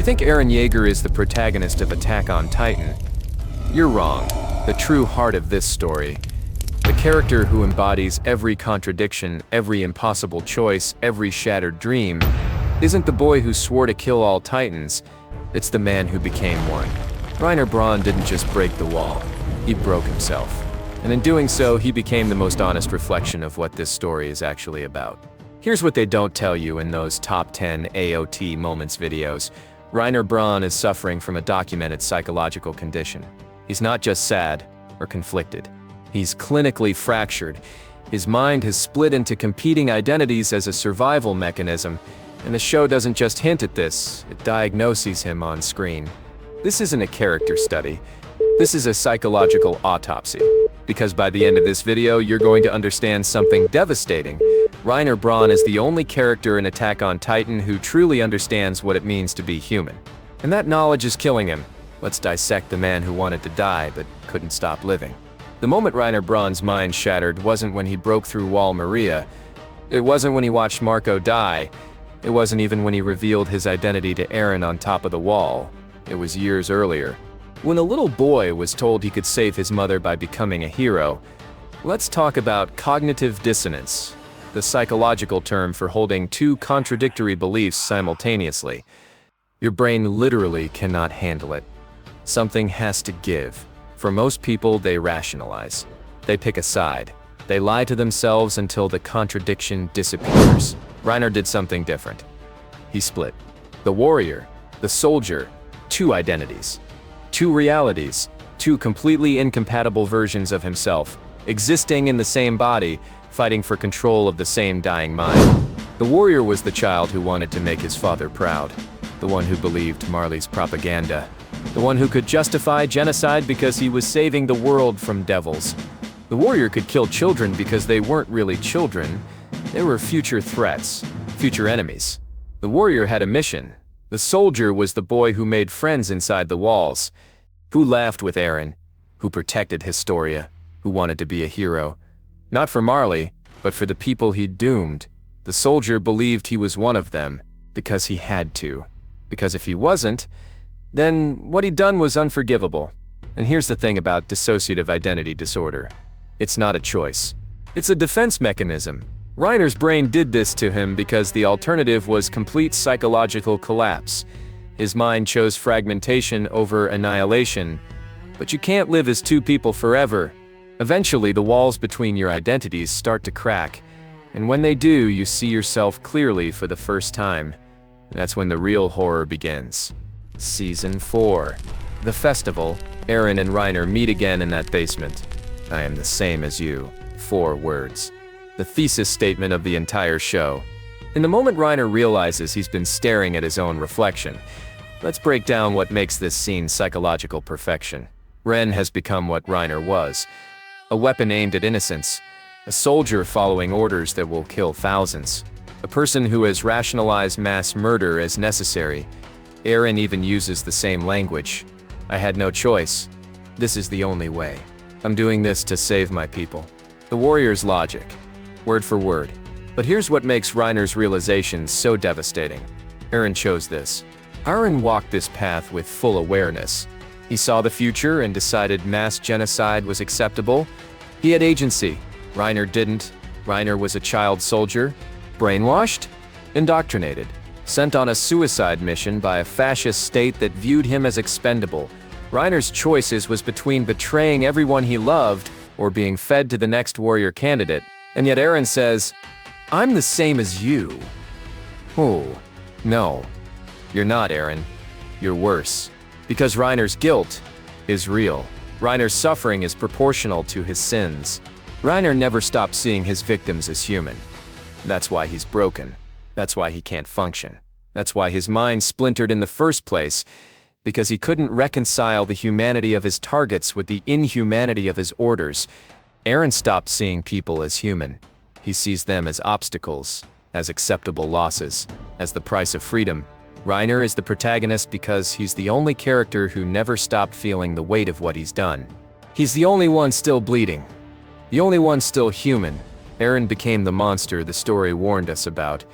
You think Eren Yeager is the protagonist of Attack on Titan? You're wrong. The true heart of this story, the character who embodies every contradiction, every impossible choice, every shattered dream, isn't the boy who swore to kill all Titans, it's the man who became one. Reiner Braun didn't just break the wall, he broke himself. And in doing so, he became the most honest reflection of what this story is actually about. Here's what they don't tell you in those top 10 AOT moments videos. Reiner Braun is suffering from a documented psychological condition. He's not just sad or conflicted. He's clinically fractured. His mind has split into competing identities as a survival mechanism, and the show doesn't just hint at this, it diagnoses him on screen. This isn't a character study. This is a psychological autopsy. Because by the end of this video, you're going to understand something devastating. Reiner Braun is the only character in Attack on Titan who truly understands what it means to be human. And that knowledge is killing him. Let's dissect the man who wanted to die but couldn't stop living. The moment Reiner Braun's mind shattered wasn't when he broke through Wall Maria. It wasn't when he watched Marco die. It wasn't even when he revealed his identity to Eren on top of the wall. It was years earlier. When a little boy was told he could save his mother by becoming a hero. Let's talk about cognitive dissonance, the psychological term for holding two contradictory beliefs simultaneously. Your brain literally cannot handle it. Something has to give. For most people, they rationalize. They pick a side. They lie to themselves until the contradiction disappears. Reiner did something different. He split. The warrior, the soldier, two identities. Two realities, two completely incompatible versions of himself, existing in the same body, fighting for control of the same dying mind. The warrior was the child who wanted to make his father proud, the one who believed Marley's propaganda, the one who could justify genocide because he was saving the world from devils. The warrior could kill children because they weren't really children, they were future threats, future enemies. The warrior had a mission. The soldier was the boy who made friends inside the walls, who laughed with Eren, who protected Historia, who wanted to be a hero. Not for Marley, but for the people he'd doomed. The soldier believed he was one of them, because he had to. Because if he wasn't, then what he'd done was unforgivable. And here's the thing about dissociative identity disorder. It's not a choice. It's a defense mechanism. Reiner's brain did this to him because the alternative was complete psychological collapse. His mind chose fragmentation over annihilation. But you can't live as two people forever. Eventually, the walls between your identities start to crack. And when they do, you see yourself clearly for the first time. That's when the real horror begins. Season 4. The festival. Eren and Reiner meet again in that basement. I am the same as you. 4 words. The thesis statement of the entire show. In the moment Reiner realizes he's been staring at his own reflection, let's break down what makes this scene psychological perfection. Ren has become what Reiner was. A weapon aimed at innocence. A soldier following orders that will kill thousands. A person who has rationalized mass murder as necessary. Eren even uses the same language. I had no choice. This is the only way. I'm doing this to save my people. The warrior's logic. Word for word. But here's what makes Reiner's realization so devastating. Eren chose this. Eren walked this path with full awareness. He saw the future and decided mass genocide was acceptable. He had agency. Reiner didn't. Reiner was a child soldier. Brainwashed? Indoctrinated. Sent on a suicide mission by a fascist state that viewed him as expendable. Reiner's choices was between betraying everyone he loved or being fed to the next warrior candidate. And yet Eren says, I'm the same as you. Oh, no. You're not, Eren. You're worse. Because Reiner's guilt is real. Reiner's suffering is proportional to his sins. Reiner never stopped seeing his victims as human. That's why he's broken. That's why he can't function. That's why his mind splintered in the first place, because he couldn't reconcile the humanity of his targets with the inhumanity of his orders. Eren stopped seeing people as human. He sees them as obstacles, as acceptable losses, as the price of freedom. Reiner is the protagonist because he's the only character who never stopped feeling the weight of what he's done. He's the only one still bleeding. The only one still human. Eren became the monster the story warned us about.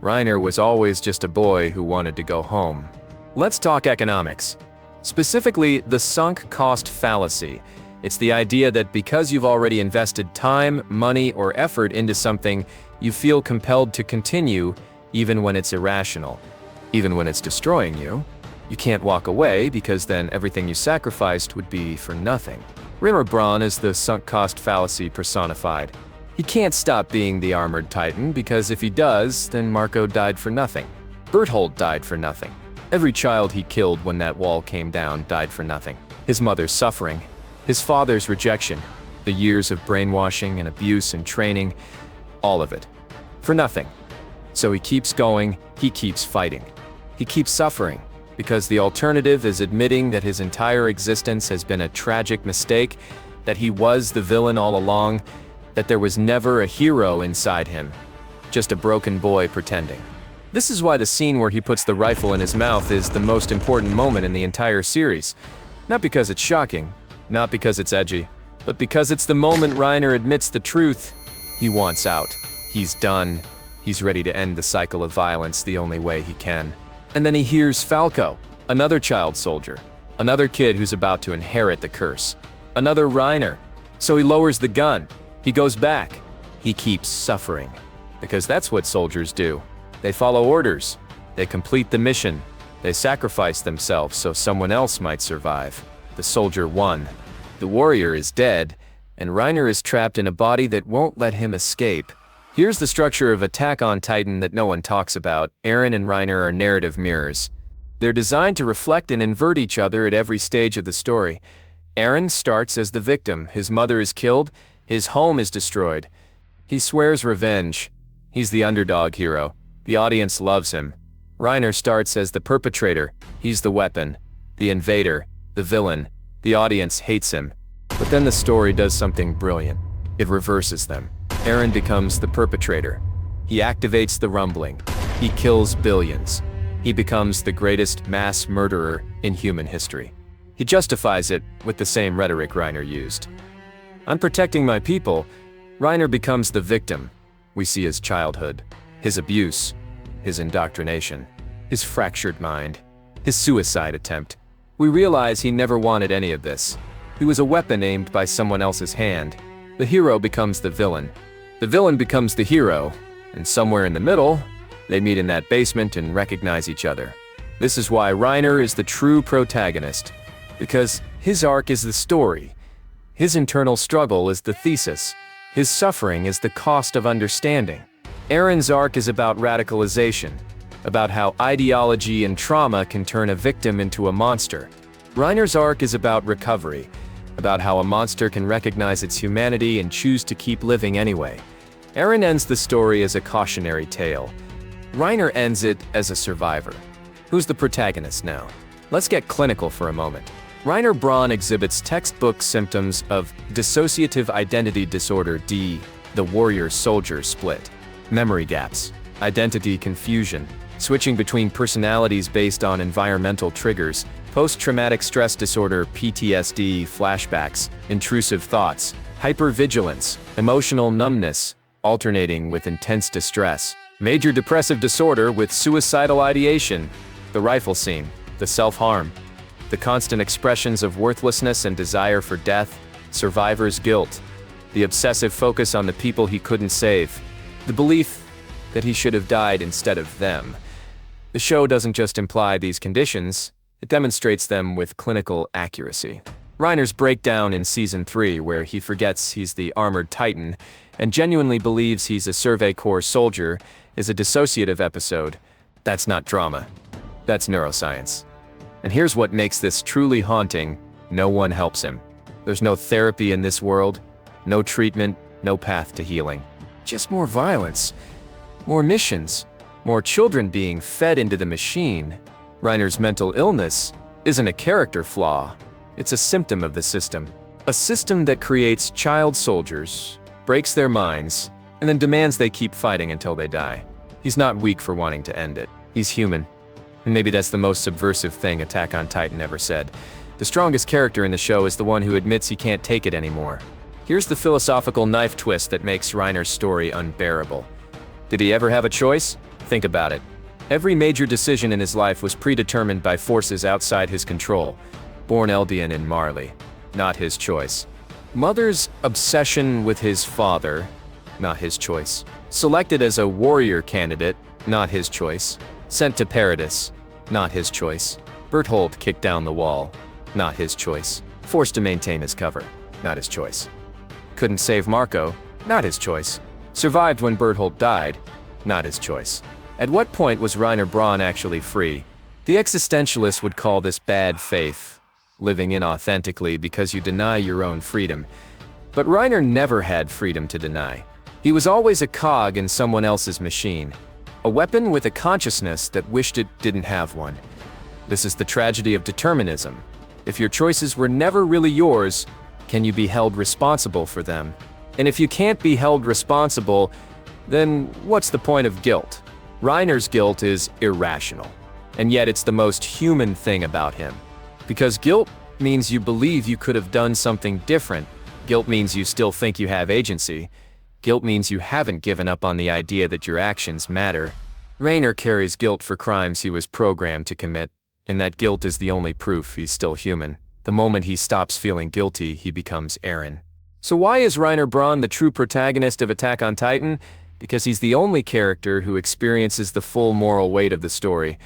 Reiner was always just a boy who wanted to go home. Let's talk economics. Specifically, the sunk cost fallacy. It's the idea that because you've already invested time, money, or effort into something, you feel compelled to continue even when it's irrational. Even when it's destroying you, you can't walk away because then everything you sacrificed would be for nothing. Reiner Braun is the sunk cost fallacy personified. He can't stop being the armored titan because if he does, then Marco died for nothing. Berthold died for nothing. Every child he killed when that wall came down died for nothing. His mother's suffering, his father's rejection, the years of brainwashing and abuse and training, all of it. For nothing. So he keeps going, he keeps fighting. He keeps suffering, because the alternative is admitting that his entire existence has been a tragic mistake, that he was the villain all along, that there was never a hero inside him, just a broken boy pretending. This is why the scene where he puts the rifle in his mouth is the most important moment in the entire series. Not because it's shocking, not because it's edgy, but because it's the moment Reiner admits the truth. He wants out. He's done. He's ready to end the cycle of violence the only way he can. And then he hears Falco, another child soldier, another kid who's about to inherit the curse, another Reiner. So he lowers the gun. He goes back. He keeps suffering. Because that's what soldiers do. They follow orders. They complete the mission. They sacrifice themselves so someone else might survive. The soldier won. The warrior is dead, and Reiner is trapped in a body that won't let him escape. Here's the structure of Attack on Titan that no one talks about. Eren and Reiner are narrative mirrors. They're designed to reflect and invert each other at every stage of the story. Eren starts as the victim. His mother is killed. His home is destroyed. He swears revenge. He's the underdog hero. The audience loves him. Reiner starts as the perpetrator. He's the weapon, the invader, the villain. The audience hates him. But then the story does something brilliant. It reverses them. Eren becomes the perpetrator. He activates the rumbling. He kills billions. He becomes the greatest mass murderer in human history. He justifies it with the same rhetoric Reiner used. I'm protecting my people. Reiner becomes the victim. We see his childhood, his abuse, his indoctrination, his fractured mind, his suicide attempt. We realize he never wanted any of this. He was a weapon aimed by someone else's hand. The hero becomes the villain. The villain becomes the hero, and somewhere in the middle, they meet in that basement and recognize each other. This is why Reiner is the true protagonist, because his arc is the story. His internal struggle is the thesis. His suffering is the cost of understanding. Eren's arc is about radicalization, about how ideology and trauma can turn a victim into a monster. Reiner's arc is about recovery, about how a monster can recognize its humanity and choose to keep living anyway. Eren ends the story as a cautionary tale. Reiner ends it as a survivor. Who's the protagonist now? Let's get clinical for a moment. Reiner Braun exhibits textbook symptoms of Dissociative Identity Disorder D, the warrior-soldier split. Memory gaps, identity confusion, switching between personalities based on environmental triggers, post-traumatic stress disorder PTSD, flashbacks, intrusive thoughts, hypervigilance, emotional numbness, alternating with intense distress, major depressive disorder with suicidal ideation, the rifle scene, the self-harm, the constant expressions of worthlessness and desire for death, survivor's guilt, the obsessive focus on the people he couldn't save, the belief that he should have died instead of them. The show doesn't just imply these conditions, it demonstrates them with clinical accuracy. Reiner's breakdown in Season 3, where he forgets he's the armored titan and genuinely believes he's a Survey Corps soldier, is a dissociative episode. That's not drama. That's neuroscience. And here's what makes this truly haunting: no one helps him. There's no therapy in this world, no treatment, no path to healing. Just more violence, more missions, more children being fed into the machine. Reiner's mental illness isn't a character flaw, it's a symptom of the system. A system that creates child soldiers, breaks their minds, and then demands they keep fighting until they die. He's not weak for wanting to end it. He's human. And maybe that's the most subversive thing Attack on Titan ever said. The strongest character in the show is the one who admits he can't take it anymore. Here's the philosophical knife twist that makes Reiner's story unbearable. Did he ever have a choice? Think about it. Every major decision in his life was predetermined by forces outside his control. Born Eldian in Marley, not his choice. Mother's obsession with his father, not his choice. Selected as a warrior candidate, not his choice. Sent to Paradis, not his choice. Berthold kicked down the wall, not his choice. Forced to maintain his cover, not his choice. Couldn't save Marco, not his choice. Survived when Berthold died, not his choice. At what point was Reiner Braun actually free? The existentialists would call this bad faith, living inauthentically because you deny your own freedom. But Reiner never had freedom to deny. He was always a cog in someone else's machine, a weapon with a consciousness that wished it didn't have one. This is the tragedy of determinism. If your choices were never really yours, can you be held responsible for them? And if you can't be held responsible, then what's the point of guilt? Reiner's guilt is irrational, and yet it's the most human thing about him. Because guilt means you believe you could have done something different. Guilt means you still think you have agency. Guilt means you haven't given up on the idea that your actions matter. Reiner carries guilt for crimes he was programmed to commit, and that guilt is the only proof he's still human. The moment he stops feeling guilty, he becomes Eren. So why is Reiner Braun the true protagonist of Attack on Titan? Because he's the only character who experiences the full moral weight of the story.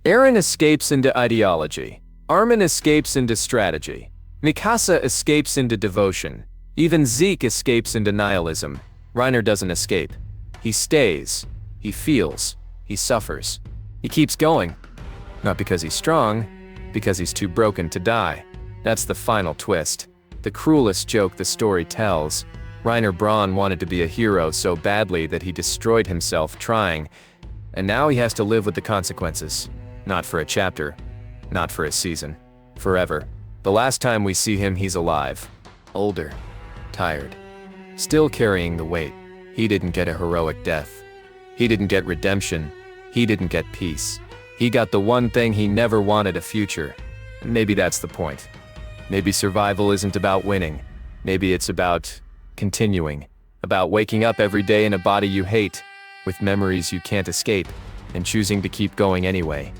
Eren escapes into ideology. Armin escapes into strategy. Mikasa escapes into devotion. Even Zeke escapes into nihilism. Reiner doesn't escape. He stays. He feels. He suffers. He keeps going. Not because he's strong, because he's too broken to die. That's the final twist. The cruelest joke the story tells. Reiner Braun wanted to be a hero so badly that he destroyed himself trying, and now he has to live with the consequences. Not for a chapter, not for a season, forever. The last time we see him, he's alive, older, tired, still carrying the weight. He didn't get a heroic death. He didn't get redemption. He didn't get peace. He got the one thing he never wanted: a future. And maybe that's the point. Maybe survival isn't about winning. Maybe it's about continuing, about waking up every day in a body you hate, with memories you can't escape, and choosing to keep going anyway.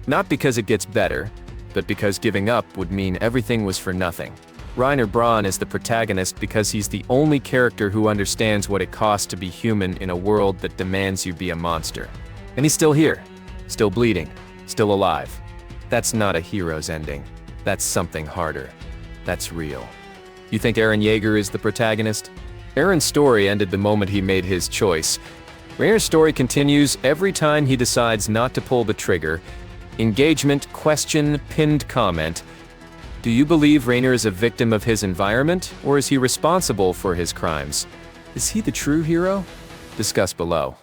Not because it gets better, but because giving up would mean everything was for nothing. Reiner Braun is the protagonist because he's the only character who understands what it costs to be human in a world that demands you be a monster. And he's still here, still bleeding, still alive. That's not a hero's ending. That's something harder. That's real. You think Eren Yeager is the protagonist? Eren's story ended the moment he made his choice. Reiner's story continues every time he decides not to pull the trigger. Engagement, question, pinned comment. Do you believe Reiner is a victim of his environment, or is he responsible for his crimes? Is he the true hero? Discuss below.